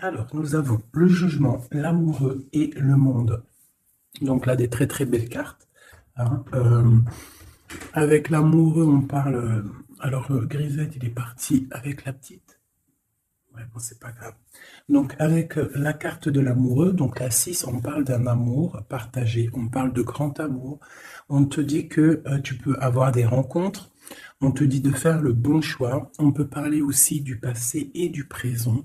Alors, nous avons le jugement, l'amoureux et le monde. Donc là, des très très belles cartes. Hein. Avec l'amoureux, on parle... alors, Grisette, il est parti avec la petite. Ouais, bon, c'est pas grave. Donc, avec la carte de l'amoureux, donc la 6, on parle d'un amour partagé. On parle de grand amour. On te dit que tu peux avoir des rencontres. On te dit de faire le bon choix. On peut parler aussi du passé et du présent.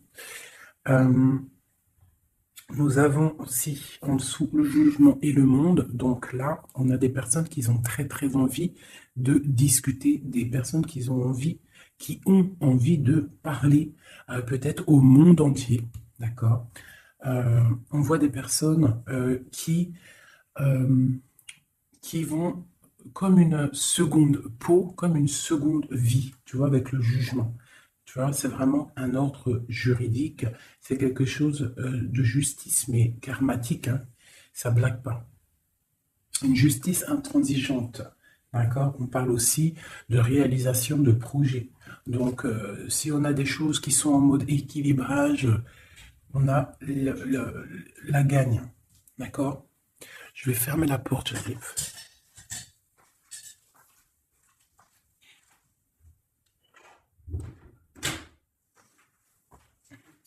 Nous avons aussi en dessous le jugement et le monde. Donc là, on a des personnes qui ont très très envie de discuter, des personnes qui ont envie de parler peut-être au monde entier. D'accord? On voit des personnes qui vont comme une seconde peau, comme une seconde vie, tu vois, avec le jugement. Tu vois, c'est vraiment un ordre juridique, c'est quelque chose de justice, mais karmatique, hein, ça blague pas. Une justice intransigeante, d'accord? On parle aussi de réalisation de projets. Donc, si on a des choses qui sont en mode équilibrage, on a la gagne, d'accord? Je vais fermer la porte, j'arrive.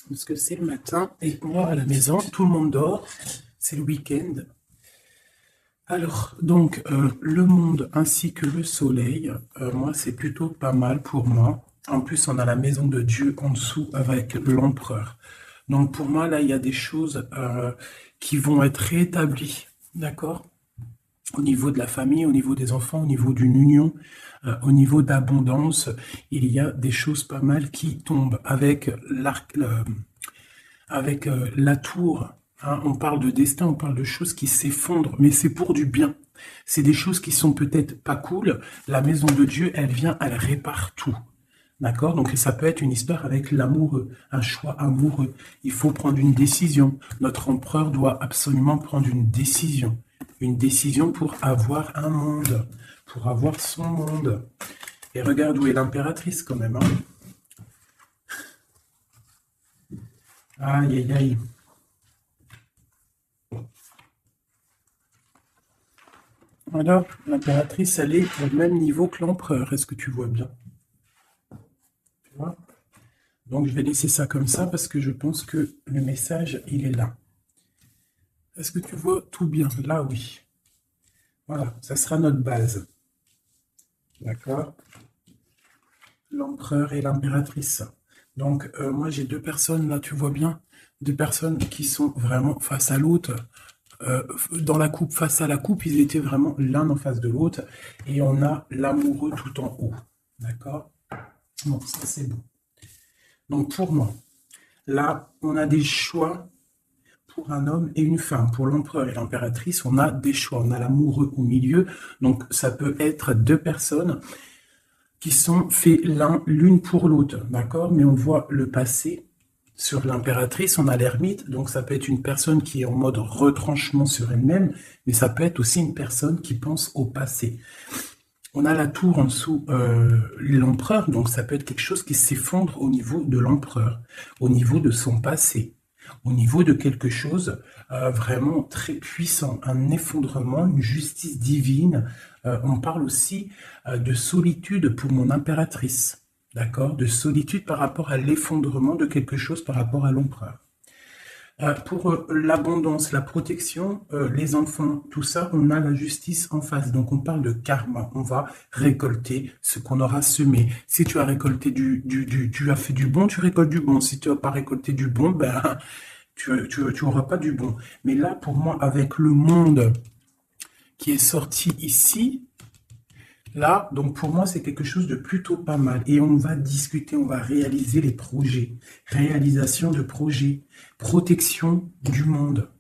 Parce que c'est le matin et moi à la maison, tout le monde dort, c'est le week-end. Alors, donc, le monde ainsi que le soleil, moi, c'est plutôt pas mal pour moi. En plus, on a la maison de Dieu en dessous avec l'empereur. Donc, pour moi, là, il y a des choses qui vont être rétablies, d'accord? Au niveau de la famille, au niveau des enfants, au niveau d'une union, au niveau d'abondance, il y a des choses pas mal qui tombent avec la tour. Hein, on parle de destin, on parle de choses qui s'effondrent, mais c'est pour du bien. C'est des choses qui sont peut-être pas cool. La maison de Dieu, elle vient, elle répare tout. D'accord? Donc ça peut être une histoire avec l'amoureux, un choix amoureux. Il faut prendre une décision. Notre empereur doit absolument prendre une décision. Une décision pour avoir un monde, pour avoir son monde. Et regarde où est l'impératrice quand même. Hein. Aïe, aïe, aïe. Alors, l'impératrice, elle est au même niveau que l'empereur. Est-ce que tu vois bien? Tu vois? Donc, je vais laisser ça comme ça parce que je pense que le message, il est là. Est-ce que tu vois tout bien? Là, oui. Voilà, ça sera notre base. D'accord? L'empereur et l'impératrice. Donc, moi, j'ai deux personnes, là, tu vois bien, deux personnes qui sont vraiment face à l'autre. Dans la coupe, face à la coupe, ils étaient vraiment l'un en face de l'autre. Et on a l'amoureux tout en haut. D'accord? Bon, ça, c'est bon. Donc, pour moi, là, on a des choix pour un homme et une femme. Pour l'empereur et l'impératrice, on a des choix. On a l'amoureux au milieu. Donc, ça peut être deux personnes qui sont faits l'une pour l'autre, d'accord? Mais on voit le passé. Sur l'impératrice, on a l'ermite, donc ça peut être une personne qui est en mode retranchement sur elle-même, mais ça peut être aussi une personne qui pense au passé. On a la tour en dessous, l'empereur, donc ça peut être quelque chose qui s'effondre au niveau de l'empereur, au niveau de son passé, au niveau de quelque chose vraiment très puissant, un effondrement, une justice divine. On parle aussi de solitude pour mon impératrice, d'accord? De solitude par rapport à l'effondrement de quelque chose par rapport à l'empereur. Pour l'abondance, la protection, les enfants, tout ça, on a la justice en face. Donc on parle de karma. On va récolter ce qu'on aura semé. Si tu as récolté tu as fait du bon, tu récoltes du bon. Si tu n'as pas récolté du bon, ben tu auras pas du bon. Mais là, pour moi, avec le monde qui est sorti ici, là, donc pour moi, c'est quelque chose de plutôt pas mal. Et on va discuter, on va réaliser les projets. Réalisation de projets. Protection du monde.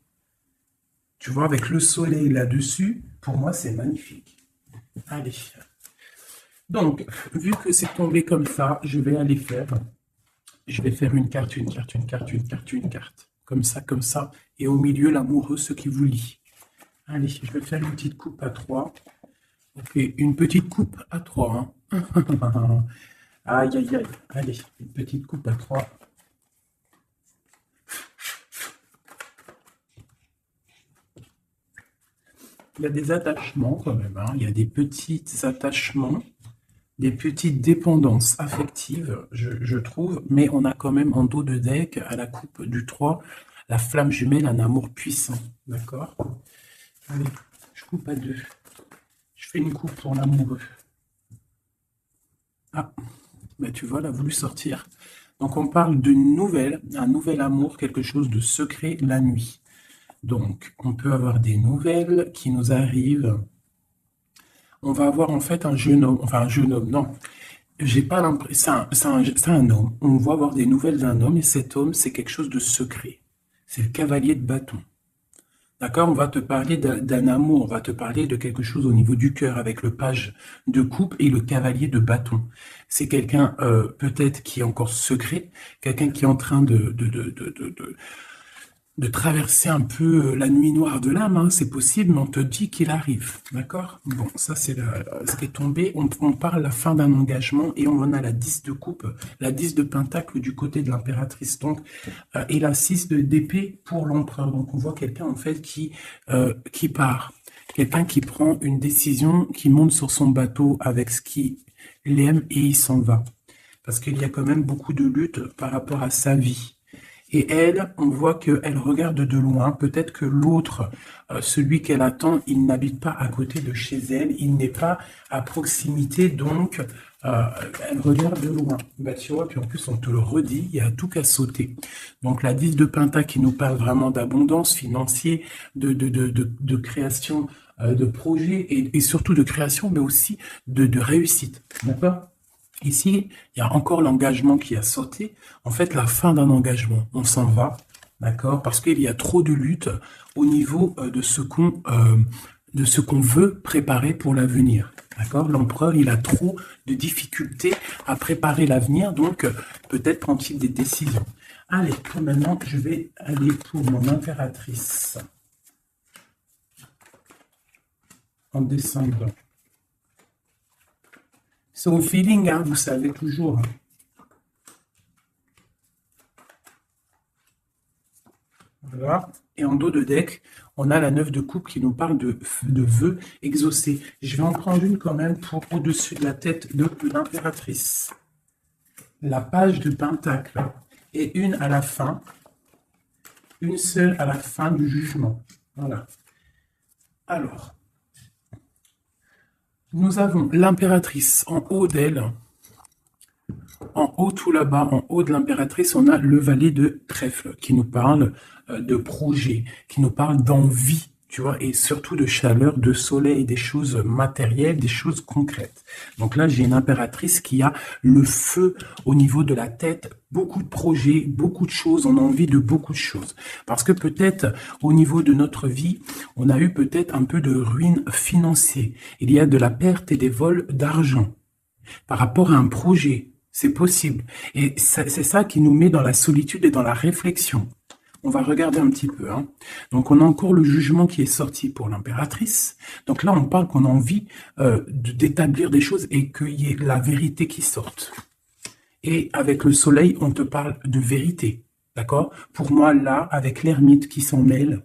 Tu vois, avec le soleil là-dessus, pour moi, c'est magnifique. Allez. Donc, vu que c'est tombé comme ça, je vais aller faire. Je vais faire une carte, une carte, une carte, une carte, une carte. Comme ça, comme ça. Et au milieu, l'amoureux, ce qui vous lie. Allez, je vais faire une petite coupe à 3. Ok, une petite coupe à 3. Hein. Aïe, aïe, aïe. Allez, une petite coupe à 3. Il y a des attachements quand même, hein. Il y a des petits attachements, des petites dépendances affectives, je trouve, mais on a quand même en dos de deck, à la coupe du 3, la flamme jumelle, un amour puissant, d'accord? Allez, je coupe à 2. Je fais une coupe pour l'amoureux. Ah, ben tu vois, elle a voulu sortir. Donc on parle d'une nouvelle, un nouvel amour, quelque chose de secret la nuit. Donc on peut avoir des nouvelles qui nous arrivent. On va avoir en fait un jeune homme, enfin un jeune homme, non. J'ai pas l'impression, c'est un homme. On va avoir des nouvelles d'un homme et cet homme, c'est quelque chose de secret. C'est le cavalier de bâton. D'accord? On va te parler d'un amour, on va te parler de quelque chose au niveau du cœur avec le page de coupe et le cavalier de bâton. C'est quelqu'un peut-être qui est encore secret, quelqu'un qui est en train de traverser un peu la nuit noire de l'âme, hein, c'est possible, mais on te dit qu'il arrive, d'accord? Bon, ça c'est ce qui est tombé, on parle la fin d'un engagement et on en a la 10 de coupe, la 10 de pentacle du côté de l'impératrice, donc, et la 6 d'épée pour l'empereur, donc on voit quelqu'un en fait qui part, quelqu'un qui prend une décision, qui monte sur son bateau avec ce qu'il aime et il s'en va, parce qu'il y a quand même beaucoup de lutte par rapport à sa vie. Et elle, on voit qu'elle regarde de loin. Peut-être que l'autre, celui qu'elle attend, il n'habite pas à côté de chez elle. Il n'est pas à proximité. Donc, elle regarde de loin. Bah, tu vois, puis en plus, on te le redit, il y a tout qu'à sauter. Donc, la 10 de Penta qui nous parle vraiment d'abondance financière, de création de projets et surtout de création, mais aussi de réussite. D'accord? Ici, il y a encore l'engagement qui a sauté. En fait, la fin d'un engagement, on s'en va, d'accord? Parce qu'il y a trop de lutte au niveau de ce qu'on veut préparer pour l'avenir, d'accord? L'empereur, il a trop de difficultés à préparer l'avenir, donc peut-être prend-il des décisions. Allez, maintenant, je vais aller pour mon impératrice en descendant. C'est au feeling, hein, vous savez toujours. Voilà. Et en dos de deck, on a la 9 de coupe qui nous parle de vœux exaucés. Je vais en prendre une quand même pour au-dessus de la tête de l'impératrice. La page de pentacle. Et une à la fin. Une seule à la fin du jugement. Voilà. Alors. Nous avons l'impératrice en haut d'elle, en haut tout là-bas, en haut de l'impératrice, on a le valet de trèfle qui nous parle de projet, qui nous parle d'envie, tu vois, et surtout de chaleur, de soleil, des choses matérielles, des choses concrètes. Donc là, j'ai une impératrice qui a le feu au niveau de la tête, beaucoup de projets, beaucoup de choses, on a envie de beaucoup de choses. Parce que peut-être, au niveau de notre vie, on a eu peut-être un peu de ruine financière. Il y a de la perte et des vols d'argent par rapport à un projet. C'est possible. Et c'est ça qui nous met dans la solitude et dans la réflexion. On va regarder un petit peu. Hein. Donc, on a encore le jugement qui est sorti pour l'impératrice. Donc là, on parle qu'on a envie d'établir des choses et qu'il y ait la vérité qui sorte. Et avec le soleil, on te parle de vérité. D'accord? Pour moi, là, avec l'ermite qui s'en mêle,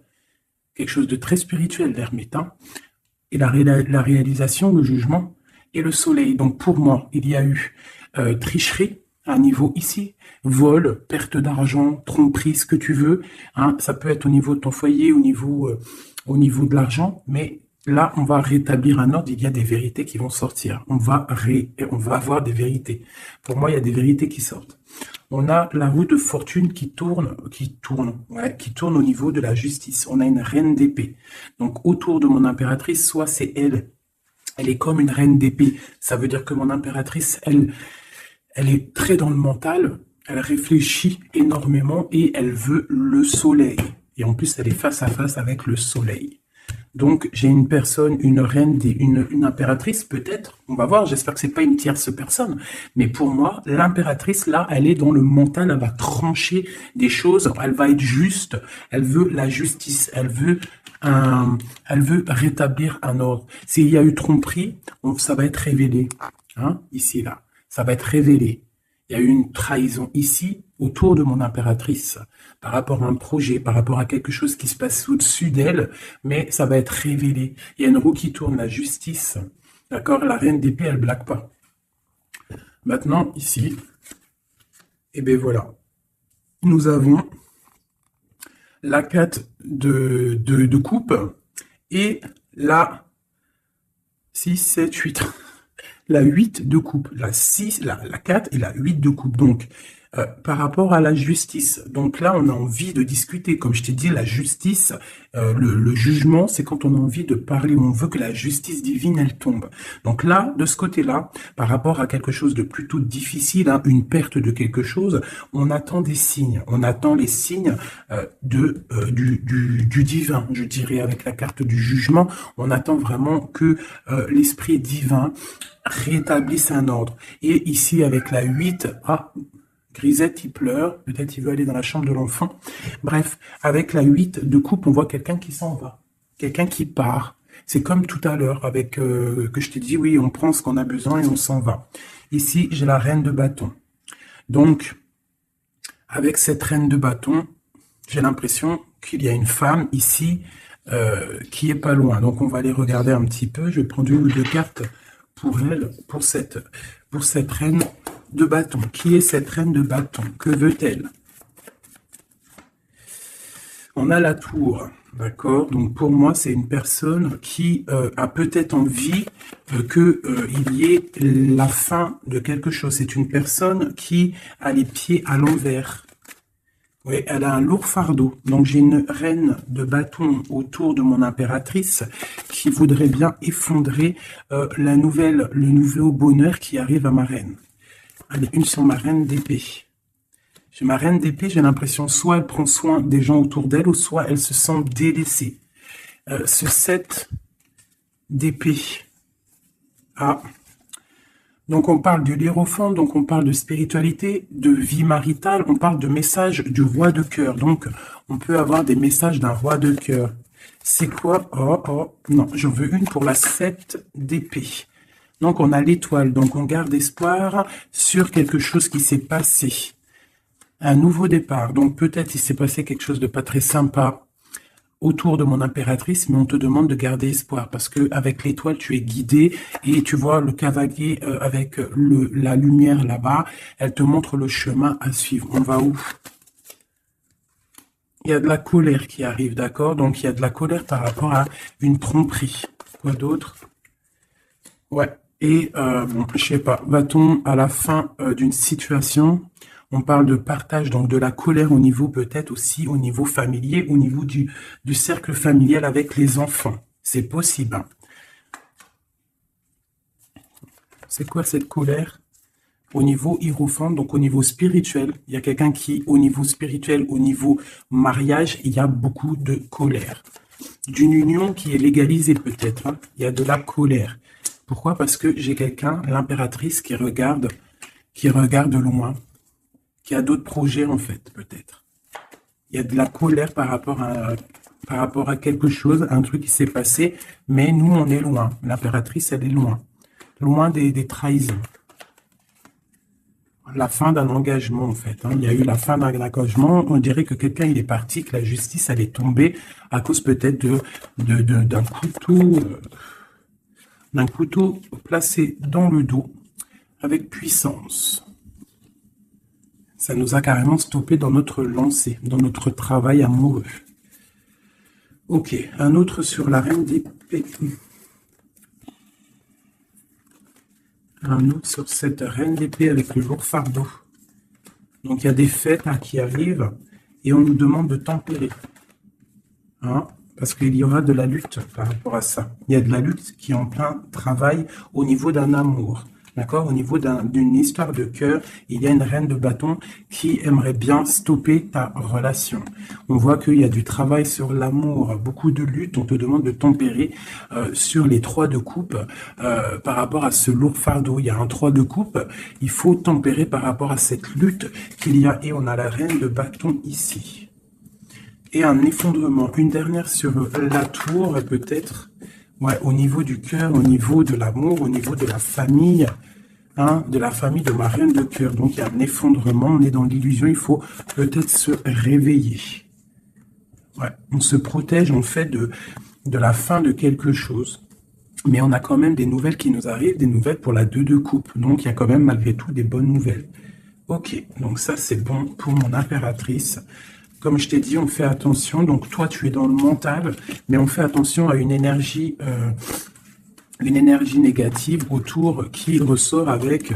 quelque chose de très spirituel, l'ermite. Hein, et la réalisation, le jugement et le soleil. Donc, pour moi, il y a eu tricherie à un niveau ici, vol, perte d'argent, tromperie, ce que tu veux. Hein, ça peut être au niveau de ton foyer, au niveau de l'argent, mais là, on va rétablir un ordre. Il y a des vérités qui vont sortir. On va avoir des vérités. Pour moi, il y a des vérités qui sortent. On a la roue de fortune qui tourne au niveau de la justice. On a une reine d'épée. Donc, autour de mon impératrice, soit c'est elle. Elle est comme une reine d'épée. Ça veut dire que mon impératrice, elle est très dans le mental, elle réfléchit énormément et elle veut le soleil. Et en plus, elle est face à face avec le soleil. Donc, j'ai une personne, une reine, une impératrice, peut-être. On va voir, j'espère que c'est pas une tierce personne. Mais pour moi, l'impératrice, là, elle est dans le mental, elle va trancher des choses, elle va être juste, elle veut la justice, elle veut rétablir un ordre. S'il y a eu tromperie, ça va être révélé. Hein, ici, là. Ça va être révélé. Il y a eu une trahison ici, autour de mon impératrice, par rapport à un projet, par rapport à quelque chose qui se passe au-dessus d'elle, mais ça va être révélé. Il y a une roue qui tourne, la justice. D'accord? La reine d'épée, elle blague pas. Maintenant, ici, et bien voilà. Nous avons la 4 de coupe et la 6, 7, 8. La 8 de coupe, la 6, la 4 et la 8 de coupe. Donc, par rapport à la justice, donc là, on a envie de discuter. Comme je t'ai dit, la justice, le jugement, c'est quand on a envie de parler, on veut que la justice divine, elle tombe. Donc là, de ce côté-là, par rapport à quelque chose de plutôt difficile, hein, une perte de quelque chose, on attend des signes. On attend les signes du divin, je dirais, avec la carte du jugement. On attend vraiment que l'esprit divin rétablisse un ordre. Et ici, avec la 8, Grisette, il pleure, peut-être il veut aller dans la chambre de l'enfant. Bref, avec la 8 de coupe, on voit quelqu'un qui s'en va, quelqu'un qui part. C'est comme tout à l'heure, avec que je t'ai dit, oui, on prend ce qu'on a besoin et on s'en va. Ici, j'ai la reine de bâton. Donc, avec cette reine de bâton, j'ai l'impression qu'il y a une femme ici qui est pas loin. Donc, on va aller regarder un petit peu. Je vais prendre une ou deux cartes pour elle, pour cette reine de bâton. Qui est cette reine de bâton? Que veut-elle? On a la tour, d'accord? Donc pour moi, c'est une personne qui a peut-être envie qu'il y ait la fin de quelque chose. C'est une personne qui a les pieds à l'envers. Oui, elle a un lourd fardeau. Donc j'ai une reine de bâton autour de mon impératrice qui voudrait bien effondrer le nouveau bonheur qui arrive à ma reine. Allez, une sur ma reine d'épée. J'ai ma reine d'épée, j'ai l'impression soit elle prend soin des gens autour d'elle, ou soit elle se sent délaissée. Ce 7 d'épée. Donc on parle du hiérophante, donc on parle de spiritualité, de vie maritale, on parle de message du roi de cœur. Donc on peut avoir des messages d'un roi de cœur. C'est quoi? Non, j'en veux une pour la 7 d'épée. Donc, on a l'étoile. Donc, on garde espoir sur quelque chose qui s'est passé. Un nouveau départ. Donc, peut-être il s'est passé quelque chose de pas très sympa autour de mon impératrice, mais on te demande de garder espoir parce que avec l'étoile, tu es guidé et tu vois le cavalier avec la lumière là-bas. Elle te montre le chemin à suivre. On va où? Il y a de la colère qui arrive, d'accord? Donc, il y a de la colère par rapport à une tromperie. Quoi d'autre? Ouais. Et, je sais pas, va-t-on à la fin d'une situation? On parle de partage, donc de la colère au niveau peut-être aussi, au niveau familier, au niveau du cercle familial avec les enfants. C'est possible. Hein. C'est quoi cette colère? Au niveau hiérophante, donc au niveau spirituel, il y a quelqu'un qui, au niveau spirituel, au niveau mariage, il y a beaucoup de colère. D'une union qui est légalisée peut-être, hein. Il y a de la colère. Pourquoi? Parce que j'ai quelqu'un, l'impératrice, qui regarde loin, qui a d'autres projets en fait, peut-être. Il y a de la colère par rapport à quelque chose, un truc qui s'est passé, mais nous, on est loin. L'impératrice, elle est loin. Loin des trahisons. La fin d'un engagement, en fait. Hein. Il y a eu la fin d'un engagement. On dirait que quelqu'un, il est parti, que la justice, elle est tombée à cause peut-être d'un couteau... d'un couteau placé dans le dos avec puissance. Ça nous a carrément stoppé dans notre lancée, dans notre travail amoureux. Ok, un autre sur la reine d'épée. Un autre sur cette reine d'épée avec le lourd fardeau. Donc il y a des fêtes qui arrivent et on nous demande de tempérer. Hein? Parce qu'il y aura de la lutte par rapport à ça. Il y a de la lutte qui est en plein travail au niveau d'un amour. D'accord? Au niveau d'une histoire de cœur, il y a une reine de bâton qui aimerait bien stopper ta relation. On voit qu'il y a du travail sur l'amour, beaucoup de lutte. On te demande de tempérer sur les 3 de coupe par rapport à ce lourd fardeau. Il y a un 3 de coupe. Il faut tempérer par rapport à cette lutte qu'il y a. Et on a la reine de bâton ici. Et un effondrement. Une dernière sur la tour, peut-être. Ouais, au niveau du cœur, au niveau de l'amour, au niveau de la famille. hein, de la famille de ma reine de cœur. Donc il y a un effondrement, on est dans l'illusion, il faut peut-être se réveiller. Ouais, on se protège en fait de la fin de quelque chose. Mais on a quand même des nouvelles qui nous arrivent, des nouvelles pour la 2 de coupe. Donc il y a quand même malgré tout des bonnes nouvelles. Ok, donc ça c'est bon pour mon impératrice. Comme je t'ai dit, on fait attention. Donc toi tu es dans le mental, mais on fait attention à une énergie négative autour qui ressort avec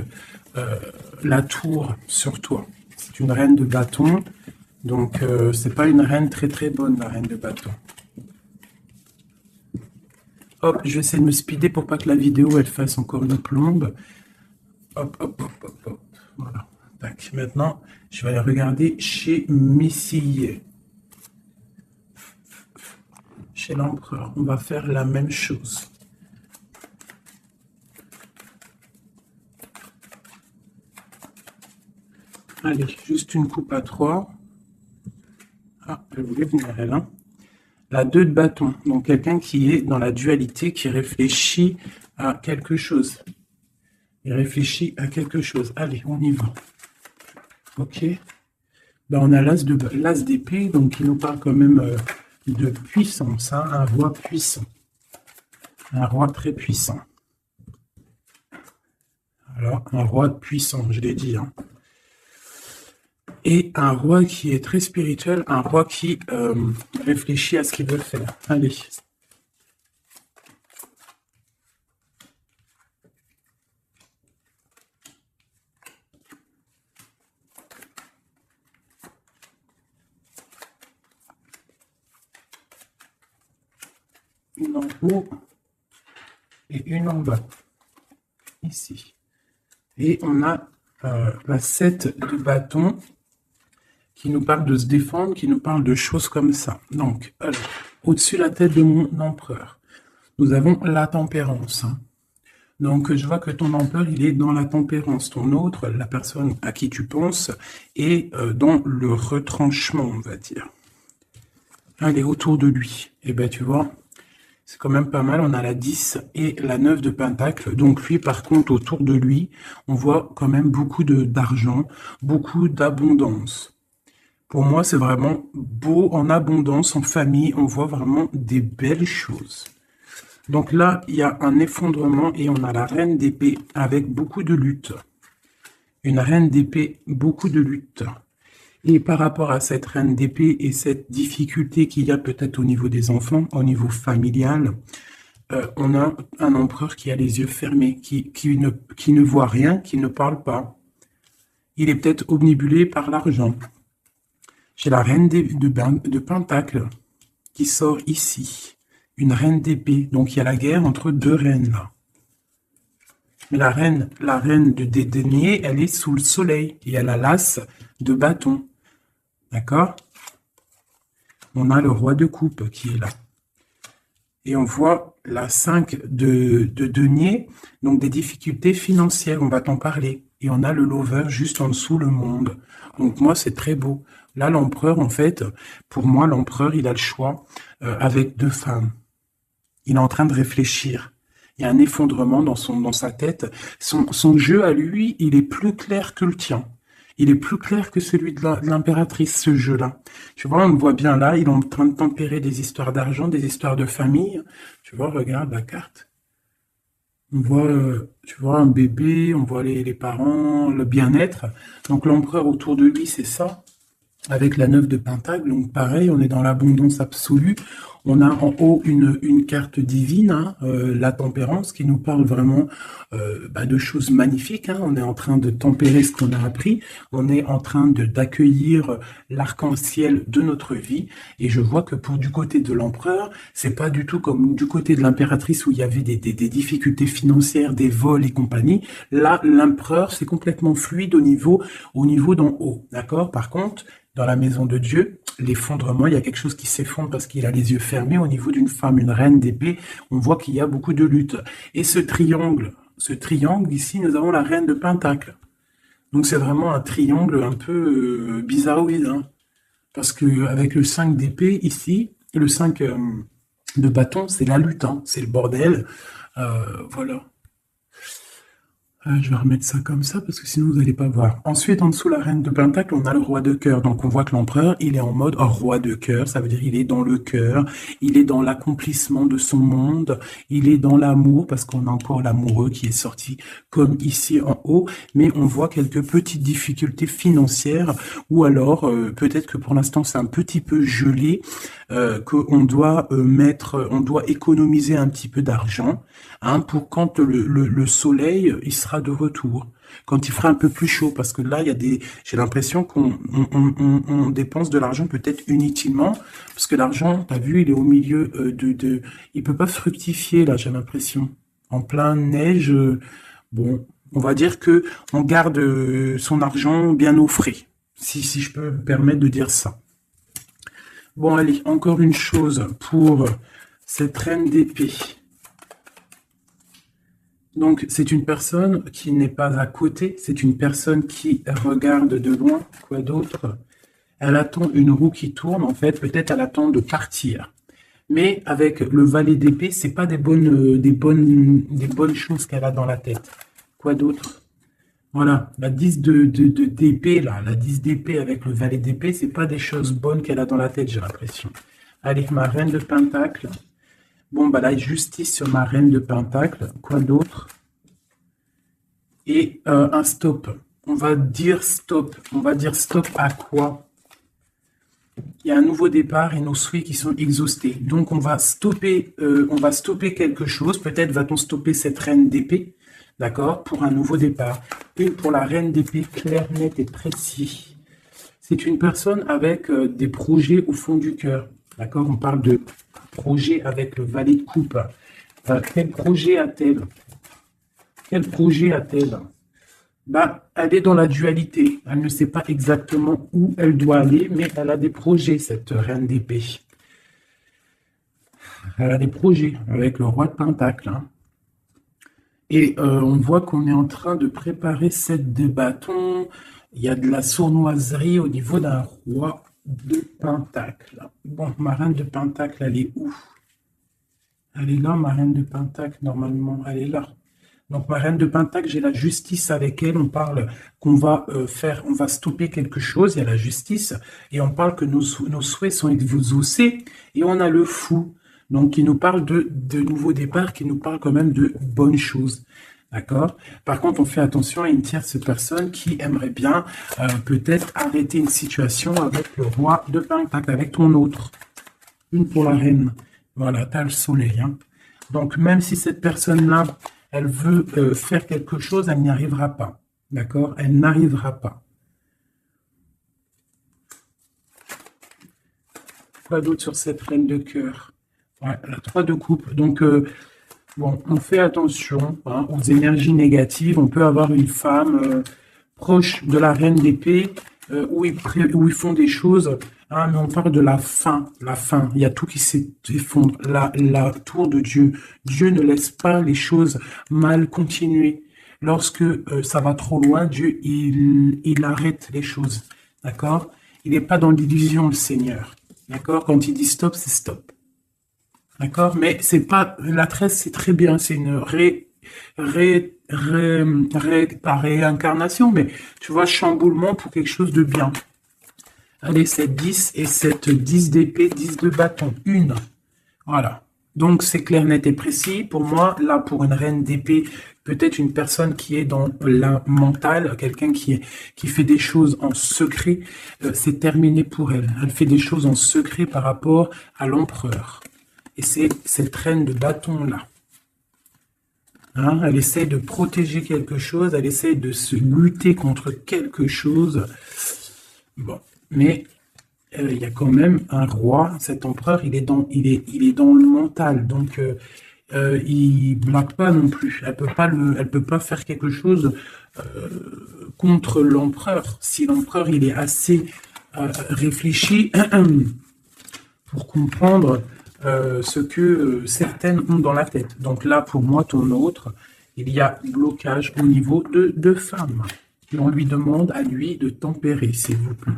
la tour sur toi. C'est une reine de bâton, donc c'est pas une reine très très bonne, la reine de bâton. Hop, je vais essayer de me speeder pour pas que la vidéo elle fasse encore une plombe. Hop, hop, hop, hop, hop. Voilà. Tac. Maintenant, je vais aller regarder chez Messier. Chez l'empereur, on va faire la même chose. Allez, juste une coupe à 3. Ah, elle voulait venir, elle, hein. La 2 de bâton, donc quelqu'un qui est dans la dualité, qui réfléchit à quelque chose. Il réfléchit à quelque chose. Allez, on y va. Ok. Ben, on a l'as d'épée, donc il nous parle quand même de puissance, hein, un roi puissant. Un roi très puissant. Alors, un roi puissant, je l'ai dit, hein. Et un roi qui est très spirituel, un roi qui réfléchit à ce qu'il veut faire. Allez. Une en haut et une en bas. Ici. Et on a la 7 de bâton qui nous parle de se défendre, qui nous parle de choses comme ça. Donc, au-dessus de la tête de mon empereur, nous avons la tempérance. Hein. Donc, je vois que ton empereur, il est dans la tempérance. Ton autre, la personne à qui tu penses, est dans le retranchement, on va dire. Elle est autour de lui. Et bien, tu vois, c'est quand même pas mal. On a la 10 et la 9 de pentacle. Donc, lui, par contre, autour de lui, on voit quand même beaucoup d'argent, beaucoup d'abondance. Pour moi, c'est vraiment beau, en abondance, en famille, on voit vraiment des belles choses. Donc là, il y a un effondrement et on a la reine d'épée avec beaucoup de lutte. Une reine d'épée, beaucoup de lutte. Et par rapport à cette reine d'épée et cette difficulté qu'il y a peut-être au niveau des enfants, au niveau familial, on a un empereur qui a les yeux fermés, qui ne voit rien, qui ne parle pas. Il est peut-être omnibulé par l'argent. J'ai la reine de pentacle qui sort ici. Une reine d'épée. Donc il y a la guerre entre deux reines là. Mais la reine de deniers, elle est sous le soleil. Et elle a l'as de bâton. D'accord? On a le roi de coupe qui est là. Et on voit la 5 de deniers, donc des difficultés financières. On va t'en parler. Et on a le lover juste en dessous, le monde. Donc moi, c'est très beau. Là, l'empereur, en fait, pour moi, l'empereur, il a le choix avec deux femmes. Il est en train de réfléchir. Il y a un effondrement dans sa tête. Son jeu à lui, il est plus clair que le tien. Il est plus clair que celui de l'impératrice, ce jeu-là. Tu vois, on le voit bien là, il est en train de tempérer des histoires d'argent, des histoires de famille. Tu vois, regarde la carte. On voit, tu vois, un bébé, on voit les parents, le bien-être. Donc l'empereur autour de lui, c'est ça. Avec la 9 de pentacle, donc pareil, on est dans l'abondance absolue. On a en haut une carte divine, hein, la tempérance, qui nous parle vraiment de choses magnifiques. Hein. On est en train de tempérer ce qu'on a appris. On est en train d'accueillir l'arc-en-ciel de notre vie. Et je vois que du côté de l'empereur, c'est pas du tout comme du côté de l'impératrice où il y avait des difficultés financières, des vols et compagnie. Là, l'empereur, c'est complètement fluide au niveau d'en haut. D'accord? Par contre, dans la maison de Dieu, l'effondrement, il y a quelque chose qui s'effondre parce qu'il a les yeux fermés au niveau d'une femme, une reine d'épée. On voit qu'il y a beaucoup de lutte. Et ce triangle ici, nous avons la reine de pentacle. Donc c'est vraiment un triangle un peu bizarroïde, hein, parce que avec le 5 d'épée ici, le 5 de bâton, c'est la lutte, hein, c'est le bordel. Voilà. Je vais remettre ça comme ça parce que sinon vous n'allez pas voir. Ensuite, en dessous, la reine de Pentacle, on a le roi de cœur. Donc on voit que l'empereur, il est en mode roi de cœur. Ça veut dire il est dans le cœur, il est dans l'accomplissement de son monde, il est dans l'amour parce qu'on a encore l'amoureux qui est sorti comme ici en haut. Mais on voit quelques petites difficultés financières ou alors peut-être que pour l'instant c'est un petit peu gelé, qu'on doit on doit économiser un petit peu d'argent. Hein, pour quand le soleil il sera de retour, quand il fera un peu plus chaud, parce que là il y a j'ai l'impression qu'on dépense de l'argent peut-être inutilement, parce que l'argent, t'as vu, il est au milieu il peut pas fructifier là, j'ai l'impression, en plein neige. Bon, on va dire que on garde son argent bien au frais, si je peux me permettre de dire ça. Bon allez, encore une chose pour cette reine d'épée. Donc, c'est une personne qui n'est pas à côté, c'est une personne qui regarde de loin. Quoi d'autre? Elle attend une roue qui tourne, en fait, peut-être elle attend de partir. Mais avec le valet d'épée, c'est pas des bonnes choses qu'elle a dans la tête. Quoi d'autre? Voilà, la 10 d'épée, là, la 10 d'épée avec le valet d'épée, c'est pas des choses bonnes qu'elle a dans la tête, j'ai l'impression. Allez, ma reine de pentacle. Bon, bah la justice sur ma reine de pentacle. Quoi d'autre? Et un stop. On va dire stop. On va dire stop à quoi? Il y a un nouveau départ et nos souhaits qui sont exhaustés. Donc, on va stopper quelque chose. Peut-être va-t-on stopper cette reine d'épée, d'accord, pour un nouveau départ. Une pour la reine d'épée, clair, net et précis. C'est une personne avec des projets au fond du cœur. D'accord, on parle de projet avec le valet de coupe. Quel projet a-t-elle? Quel projet a-t-elle? Bah, elle est dans la dualité. Elle ne sait pas exactement où elle doit aller, mais elle a des projets, cette reine d'épée. Elle a des projets avec le roi de pentacle. Hein. Et on voit qu'on est en train de préparer cette de bâton. Il y a de la sournoiserie au niveau d'un roi de pentacle. Bon, ma reine de pentacle, elle est où? Elle est là, ma reine de pentacle, normalement, elle est là. Donc, ma reine de pentacle, j'ai la justice avec elle. On parle qu'on va on va stopper quelque chose, il y a la justice, et on parle que nos souhaits sont exaucés, et on a le fou, donc qui nous parle de nouveaux départs, qui nous parle quand même de bonnes choses. D'accord? Par contre, on fait attention à une tierce personne qui aimerait bien peut-être arrêter une situation avec le roi de pentacle, avec ton autre. Une pour la reine. Voilà, t'as le soleil. Hein. Donc, même si cette personne-là, elle veut faire quelque chose, elle n'y arrivera pas. D'accord? Elle n'arrivera pas. Quoi d'autre sur cette reine de cœur? Ouais, la 3 de coupe. Donc, bon, on fait attention hein, aux énergies négatives. On peut avoir une femme proche de la reine d'épée où ils font des choses, hein, mais on parle de la fin. La fin, il y a tout qui s'effondre. La tour de Dieu. Dieu ne laisse pas les choses mal continuer. Lorsque ça va trop loin, Dieu, il arrête les choses. D'accord? Il n'est pas dans l'illusion, le Seigneur. D'accord? Quand il dit stop, c'est stop. D'accord? Mais c'est pas, la 13, c'est très bien, c'est une pas réincarnation, mais tu vois, chamboulement pour quelque chose de bien. Allez, cette 10 et cette 10 d'épée, 10 de bâton, une. Voilà. Donc, c'est clair, net et précis. Pour moi, là, pour une reine d'épée, peut-être une personne qui est dans la mentale, quelqu'un qui fait des choses en secret, c'est terminé pour elle. Elle fait des choses en secret par rapport à l'empereur. Et c'est cette reine de bâton-là. Hein, elle essaie de protéger quelque chose, elle essaie de se lutter contre quelque chose. Bon, mais il y a quand même un roi, cet empereur, il est dans le mental, donc il blague pas non plus. Elle peut pas faire quelque chose contre l'empereur. Si l'empereur il est assez réfléchi pour comprendre ce que certaines ont dans la tête. Donc là, pour moi, ton autre, il y a blocage au niveau de femmes. Et on lui demande à lui de tempérer, s'il vous plaît.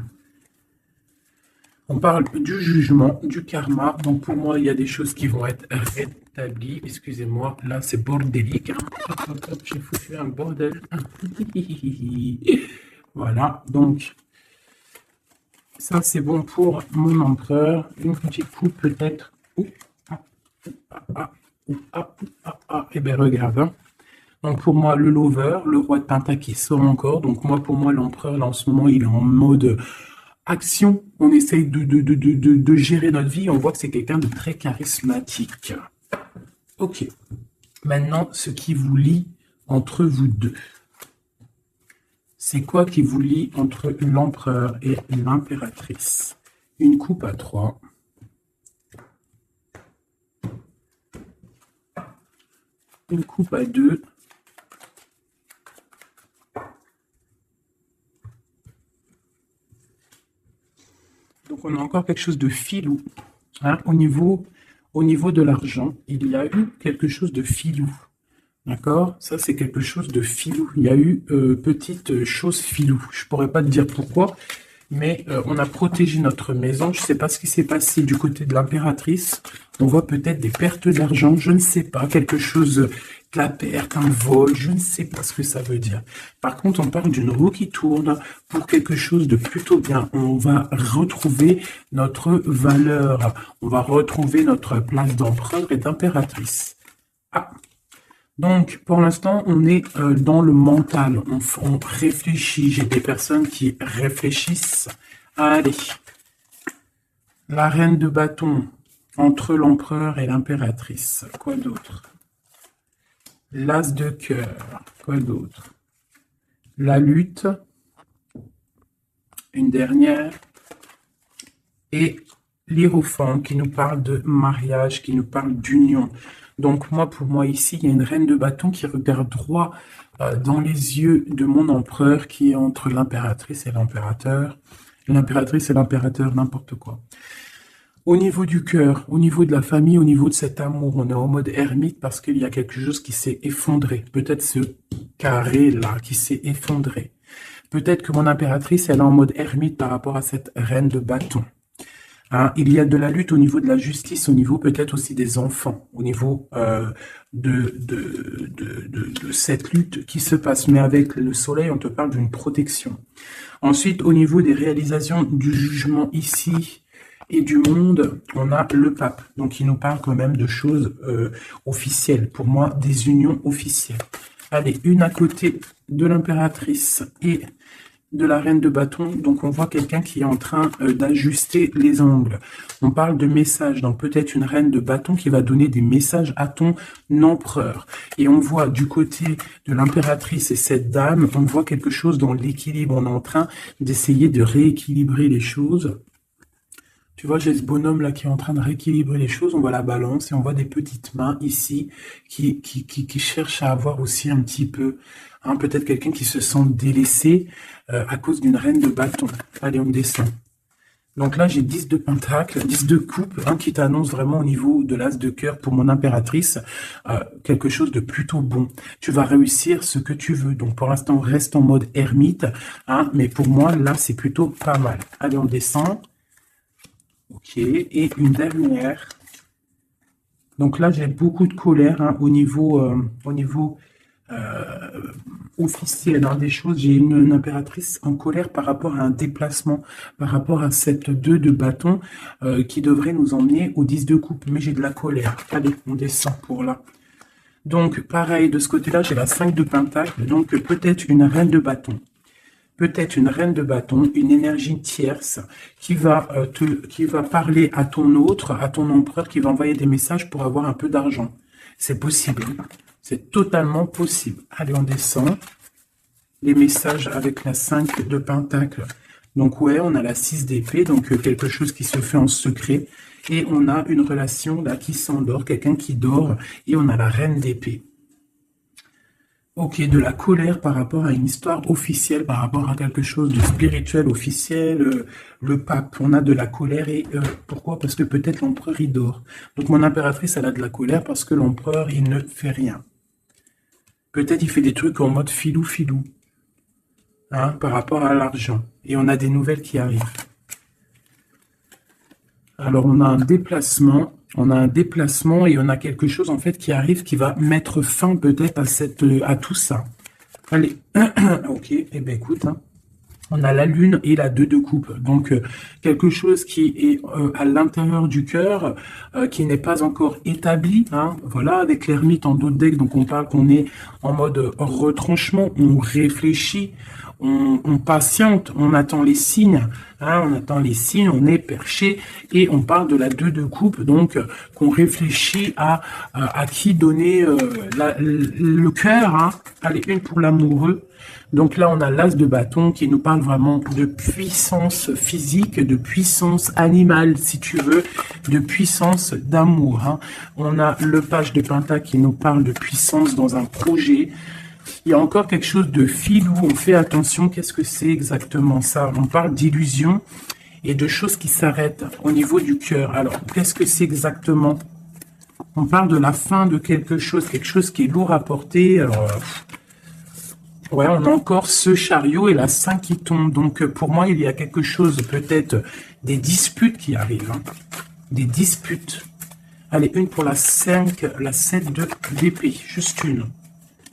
On parle du jugement, du karma. Donc pour moi, il y a des choses qui vont être rétablies. Excusez-moi, là c'est bordélique, hein. Hop, hop, hop, j'ai foutu un bordel. Voilà, donc ça c'est bon pour mon empereur. Une petite coupe peut-être. Et bien regarde, hein. Donc pour moi, le lover, le roi de Pentacle qui sort encore. Donc moi, pour moi, l'empereur, là en ce moment, il est en mode action. On essaye de gérer notre vie. On voit que c'est quelqu'un de très charismatique. Ok. Maintenant, ce qui vous lie entre vous deux. C'est quoi qui vous lie entre l'empereur et l'impératrice? Une coupe à 3. Une coupe à 2. Donc on a encore quelque chose de filou. Hein, au niveau de l'argent, il y a eu quelque chose de filou. D'accord? Ça, c'est quelque chose de filou. Il y a eu petite chose filou. Je pourrais pas te dire pourquoi, mais on a protégé notre maison. Je ne sais pas ce qui s'est passé du côté de l'impératrice. On voit peut-être des pertes d'argent, je ne sais pas, quelque chose, de la perte, un vol, je ne sais pas ce que ça veut dire. Par contre, on parle d'une roue qui tourne pour quelque chose de plutôt bien. On va retrouver notre valeur, on va retrouver notre place d'empereur et d'impératrice. Ah. Donc, pour l'instant, on est dans le mental, on réfléchit. J'ai des personnes qui réfléchissent. Allez, la reine de bâton entre l'empereur et l'impératrice. Quoi d'autre? L'as de cœur. Quoi d'autre? La lutte. Une dernière. Et l'hiérophant qui nous parle de mariage, qui nous parle d'union. Donc moi, pour moi ici, il y a une reine de bâton qui regarde droit dans les yeux de mon empereur qui est entre l'impératrice et l'impérateur. L'impératrice et l'impérateur, n'importe quoi. Au niveau du cœur, au niveau de la famille, au niveau de cet amour, on est en mode ermite parce qu'il y a quelque chose qui s'est effondré. Peut-être ce carré-là qui s'est effondré. Peut-être que mon impératrice, elle est en mode ermite par rapport à cette reine de bâton. Hein, il y a de la lutte au niveau de la justice, au niveau peut-être aussi des enfants, au niveau de cette lutte qui se passe. Mais avec le soleil, on te parle d'une protection. Ensuite, au niveau des réalisations du jugement ici et du monde, on a le pape. Donc, il nous parle quand même de choses officielles. Pour moi, des unions officielles. Allez, une à côté de l'impératrice et de la reine de bâton, donc on voit quelqu'un qui est en train d'ajuster les angles. On parle de messages, donc peut-être une reine de bâton qui va donner des messages à ton empereur. Et on voit du côté de l'impératrice et cette dame, on voit quelque chose dans l'équilibre. On est en train d'essayer de rééquilibrer les choses. Tu vois, j'ai ce bonhomme là qui est en train de rééquilibrer les choses. On voit la balance et on voit des petites mains ici qui cherchent à avoir aussi un petit peu, hein, peut-être quelqu'un qui se sent délaissé à cause d'une reine de bâton. Allez, on descend. Donc là, j'ai 10 de pentacle, 10 de coupe, hein, qui t'annonce vraiment au niveau de l'as de cœur pour mon impératrice, quelque chose de plutôt bon. Tu vas réussir ce que tu veux. Donc pour l'instant, reste en mode ermite, hein, mais pour moi, là, c'est plutôt pas mal. Allez, on descend. Ok, et une dernière. Donc là, j'ai beaucoup de colère, hein, au niveau officiel, hein, des choses. J'ai une impératrice en colère par rapport à un déplacement, par rapport à cette 2 de bâton qui devrait nous emmener au 10 de coupe. Mais j'ai de la colère. Allez, on descend pour là. Donc, pareil, de ce côté-là, j'ai la 5 de pentacle. Donc, peut-être une reine de bâton. Peut-être une reine de bâton, une énergie tierce qui va parler à ton autre, à ton empereur, qui va envoyer des messages pour avoir un peu d'argent. C'est possible. C'est totalement possible. Allez, on descend. Les messages avec la 5 de pentacle. Donc ouais, on a la 6 d'épée, donc quelque chose qui se fait en secret. Et on a une relation là qui s'endort, quelqu'un qui dort. Et on a la reine d'épée. Ok, de la colère par rapport à une histoire officielle, par rapport à quelque chose de spirituel officiel, le pape, on a de la colère et pourquoi? Parce que peut-être l'empereur il dort. Donc mon impératrice elle a de la colère parce que l'empereur il ne fait rien. Peut-être il fait des trucs en mode filou, hein, par rapport à l'argent. Et on a des nouvelles qui arrivent. Alors, on a un déplacement. On a un déplacement et on a quelque chose en fait qui arrive qui va mettre fin peut-être à tout ça. Allez, ok, eh bien écoute, hein, on a la lune et la 2 de coupe. Donc quelque chose qui est à l'intérieur du cœur, qui n'est pas encore établi. Hein, voilà, avec l'ermite en dos de deck, donc on parle qu'on est en mode retranchement, on réfléchit, on patiente, on attend les signes, hein, on attend les signes, on est perché et on parle de la 2 de coupe, donc qu'on réfléchit à qui donner le cœur. Hein. Allez, une pour l'amoureux. Donc là, on a l'as de bâton qui nous parle vraiment de puissance physique, de puissance animale, si tu veux, de puissance d'amour. Hein. On a le page de pentacle qui nous parle de puissance dans un projet. Il y a encore quelque chose de filou, on fait attention, qu'est-ce que c'est exactement ça? On parle d'illusion et de choses qui s'arrêtent au niveau du cœur. Alors, qu'est-ce que c'est exactement? On parle de la fin de quelque chose qui est lourd à porter. Alors, ouais, on a encore ce chariot et la 5 qui tombe. Donc, pour moi, il y a quelque chose, peut-être des disputes qui arrivent. Hein. Des disputes. Allez, une pour la 5, la 7 d'épée, juste une.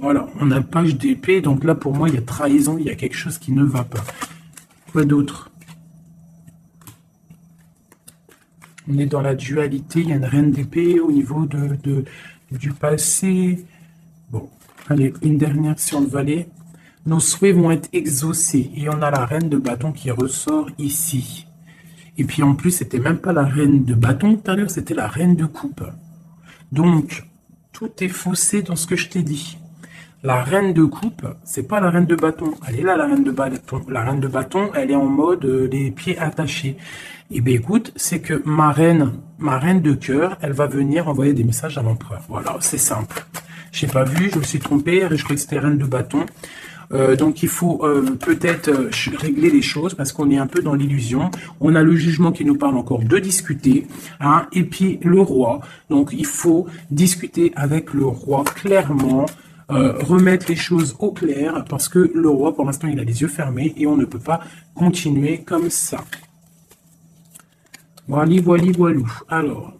Voilà, on a page d'épée, donc là pour moi il y a trahison, il y a quelque chose qui ne va pas. Quoi d'autre? On est dans la dualité, il y a une reine d'épée au niveau du passé. Bon, allez, une dernière sur le valet. Nos souhaits vont être exaucés et on a la reine de bâton qui ressort ici. Et puis en plus, c'était même pas la reine de bâton tout à l'heure, c'était la reine de coupe. Donc, tout est faussé dans ce que je t'ai dit. La reine de coupe, c'est pas la reine de bâton. Elle est là, la reine de bâton. La reine de bâton, elle est en mode les pieds attachés. Et bien écoute, c'est que ma reine de cœur, elle va venir envoyer des messages à l'empereur. Voilà, c'est simple. J'ai pas vu, je me suis trompé, je croyais que c'était reine de bâton. Donc il faut peut-être régler les choses parce qu'on est un peu dans l'illusion. On a le jugement qui nous parle encore de discuter, hein, et puis le roi. Donc il faut discuter avec le roi clairement. Remettre les choses au clair parce que le roi pour l'instant il a les yeux fermés et on ne peut pas continuer comme ça. Voilà, voilou. Alors,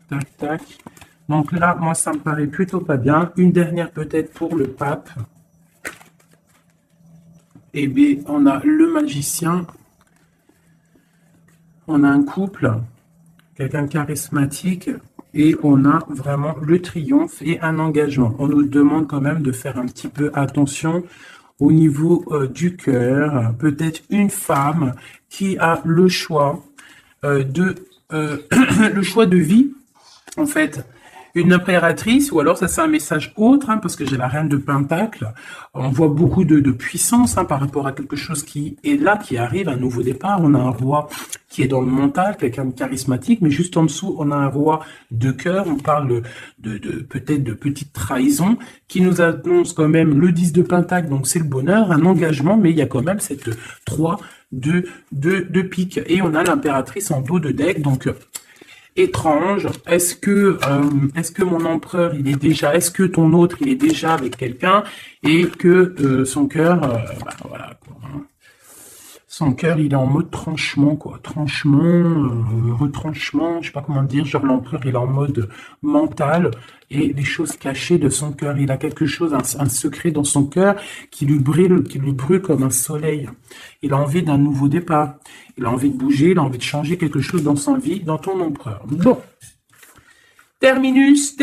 tac, tac. Donc là, moi ça me paraît plutôt pas bien. Une dernière peut-être pour le pape. Et bien, on a le magicien. On a un couple, quelqu'un de charismatique. Et on a vraiment le triomphe et un engagement. On nous demande quand même de faire un petit peu attention au niveau du cœur. Peut-être une femme qui a le choix le choix de vie, en fait. Une impératrice, ou alors ça c'est un message autre, hein, parce que j'ai la reine de Pentacle. On voit beaucoup de puissance hein, par rapport à quelque chose qui est là, qui arrive, un nouveau départ. On a un roi qui est dans le mental, quelqu'un de charismatique, mais juste en dessous, on a un roi de cœur. On parle peut-être de petite trahison, qui nous annonce quand même le 10 de Pentacle, donc c'est le bonheur, un engagement, mais il y a quand même cette 3 de pique. Et on a l'impératrice en dos de deck, donc... étrange, est-ce que mon empereur il est déjà, est-ce que ton autre il est déjà avec quelqu'un et que son cœur, voilà quoi, hein. Son cœur il est en mode tranchement quoi, retranchement, je sais pas comment dire, genre l'empereur il est en mode mental et les choses cachées de son cœur, il a quelque chose, un secret dans son cœur qui lui brûle comme un soleil. Il a envie d'un nouveau départ. Il a envie de bouger, il a envie de changer quelque chose dans sa vie, dans ton empereur. Bon. Terminus,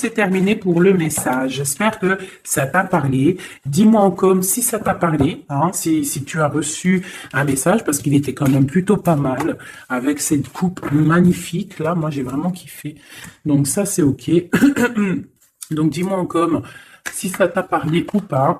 c'est terminé pour le message. J'espère que ça t'a parlé. Dis-moi en com si ça t'a parlé, hein, si tu as reçu un message, parce qu'il était quand même plutôt pas mal, avec cette coupe magnifique. Là, moi, j'ai vraiment kiffé. Donc ça, c'est OK. Donc, dis-moi en com si ça t'a parlé ou pas.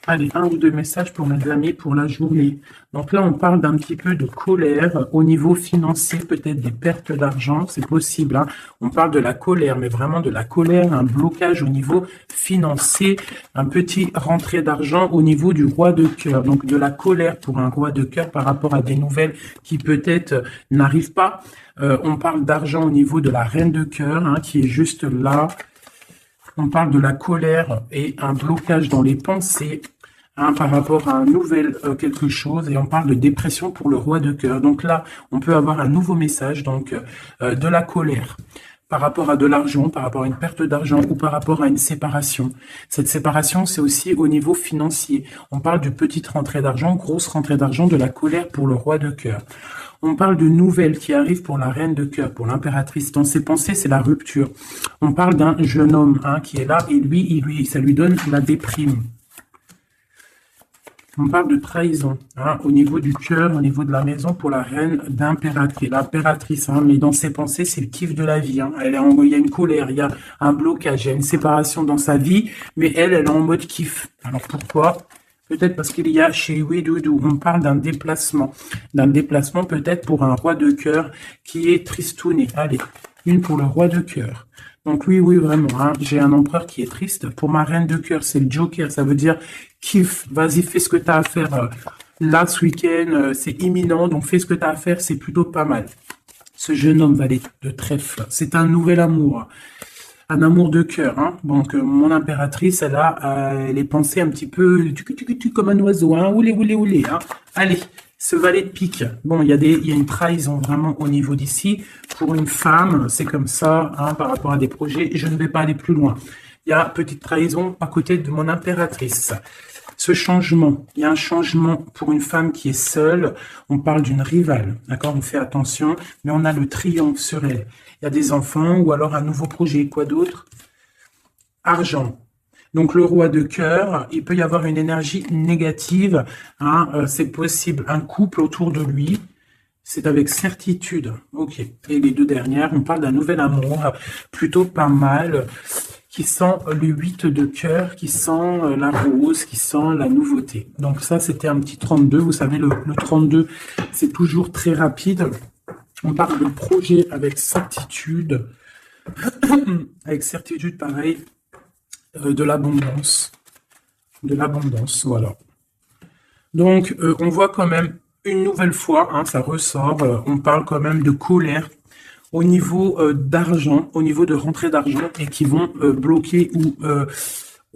Allez, 1 ou 2 messages pour mes amis pour la journée. Donc là, on parle d'un petit peu de colère au niveau financier, peut-être des pertes d'argent, c'est possible. Hein. On parle de la colère, mais vraiment de la colère, un blocage au niveau financier, un petit rentrée d'argent au niveau du roi de cœur. Donc de la colère pour un roi de cœur par rapport à des nouvelles qui peut-être n'arrivent pas. On parle d'argent au niveau de la reine de cœur, hein, qui est juste là. On parle de la colère et un blocage dans les pensées. hein, par rapport à un nouvel quelque chose, et on parle de dépression pour le roi de cœur. Donc là, on peut avoir un nouveau message, donc de la colère par rapport à de l'argent, par rapport à une perte d'argent ou par rapport à une séparation. Cette séparation, c'est aussi au niveau financier. On parle de petite rentrée d'argent, grosse rentrée d'argent, de la colère pour le roi de cœur. On parle de nouvelles qui arrivent pour la reine de cœur, pour l'impératrice. Dans ses pensées, c'est la rupture. On parle d'un jeune homme hein, qui est là et lui, ça lui donne la déprime. On parle de trahison, hein, au niveau du cœur, au niveau de la maison pour la reine d'impératrice. L'impératrice, hein, mais dans ses pensées, c'est le kiff de la vie. Hein. Il y a une colère, il y a un blocage, il y a une séparation dans sa vie, mais elle est en mode kiff. Alors pourquoi? Peut-être parce qu'il y a chez Ouidoudou, on parle d'un déplacement peut-être pour un roi de cœur qui est tristouné. Allez, une pour le roi de cœur. Donc oui, vraiment, hein, j'ai un empereur qui est triste. Pour ma reine de cœur, c'est le Joker, ça veut dire kiff, vas-y, fais ce que tu as à faire là ce week-end, c'est imminent, donc fais ce que tu as à faire, c'est plutôt pas mal. Ce jeune homme valet de trèfle, c'est un nouvel amour. Un amour de cœur, hein. Donc mon impératrice, elle est pensée un petit peu comme un oiseau, hein. Oulé, hein. Allez, ce valet de pique. Bon, il y a une trahison vraiment au niveau d'ici. Pour une femme, c'est comme ça, hein, par rapport à des projets. Je ne vais pas aller plus loin. Il y a petite trahison à côté de mon impératrice. Ce changement, il y a un changement pour une femme qui est seule. On parle d'une rivale, d'accord? On fait attention, mais on a le triomphe sur elle. Il y a des enfants ou alors un nouveau projet. Quoi d'autre? Argent. Donc le roi de cœur, il peut y avoir une énergie négative. Hein, c'est possible un couple autour de lui. C'est avec certitude. Ok. Et les deux dernières, on parle d'un nouvel amour plutôt pas mal, qui sent le 8 de cœur, qui sent la rose, qui sent la nouveauté. Donc ça, c'était un petit 32. Vous savez, le 32, c'est toujours très rapide. On parle de projet avec certitude. Avec certitude, pareil, de l'abondance. De l'abondance, voilà. Donc, on voit quand même une nouvelle fois, hein, ça ressort, on parle quand même de colère au niveau d'argent, au niveau de rentrée d'argent, et qui vont bloquer ou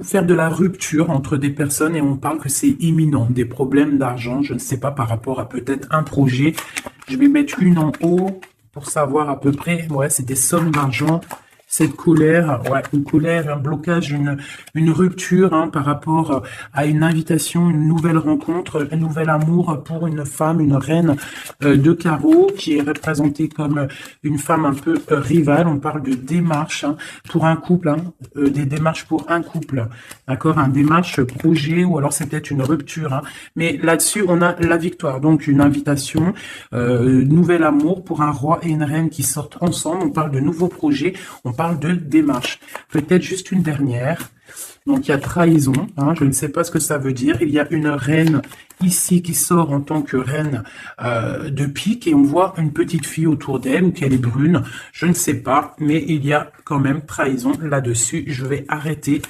faire de la rupture entre des personnes, et on parle que c'est imminent, des problèmes d'argent, je ne sais pas, par rapport à peut-être un projet. Je vais mettre une en haut pour savoir à peu près, ouais, c'est des sommes d'argent. Cette colère, ouais, une colère, un blocage, une rupture hein, par rapport à une invitation, une nouvelle rencontre, un nouvel amour pour une femme, une reine de carreau qui est représentée comme une femme un peu rivale. On parle de démarche hein, pour un couple, hein, des démarches pour un couple, d'accord, un démarche projet ou alors c'est peut-être une rupture. Hein, mais là-dessus, on a la victoire, donc une invitation, nouvel amour pour un roi et une reine qui sortent ensemble. On parle de nouveaux projets. On parle de démarche. Peut-être juste une dernière. Donc, il y a trahison. Hein, je ne sais pas ce que ça veut dire. Il y a une reine ici qui sort en tant que reine de pique et on voit une petite fille autour d'elle ou qu'elle est brune. Je ne sais pas, mais il y a quand même trahison là-dessus. Je vais arrêter